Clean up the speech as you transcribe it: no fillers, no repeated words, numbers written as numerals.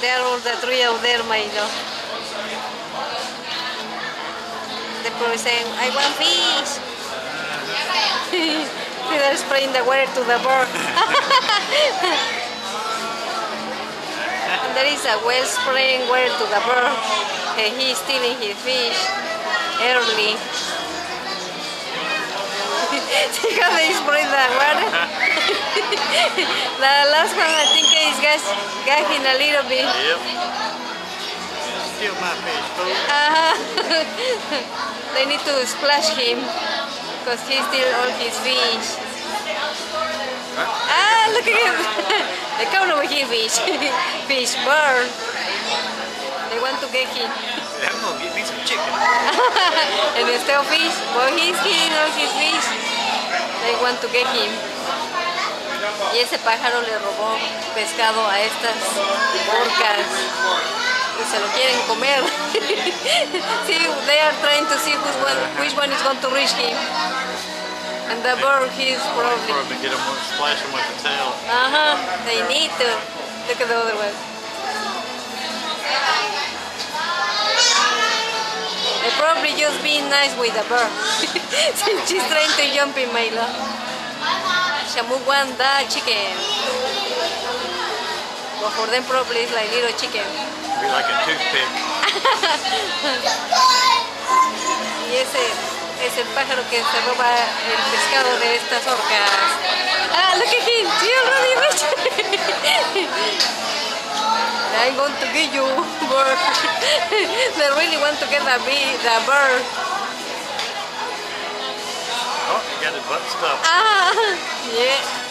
There are all the three of them, my love. The boy is saying, I want fish. They're spraying the water to the bird. And there is a well spraying water to the bird. And he's stealing his fish early. See how they spray the water? The last one I think is gagging a little bit. Yep. Steal my fish, fool. They need to splash him because he steals all his fish. Ah, look at him! They come over here, fish. Fish, bird. They want to get him. I'm gonna get me some chicken. And instead of fish, well, he's killing all his fish. They want to get him. Y ese pájaro le robó pescado a estas orcas y se lo quieren comer. See, they are trying to see which one is going to reach him. And the bird, he's probably get him, splash him with the tail. They need to. Look at the other one. They're probably just being nice with the bird. She's trying to jump in, my love. Shamu want the chicken. But for them probably it's like little chicken. Be like a toothpick. Y ese es el pájaro que se roba el pescado de estas orcas. Ah, look at him. He already reached. I'm going to get you, bird. They really want to get the bird. Oh, you got his butt stuffed. Yeah.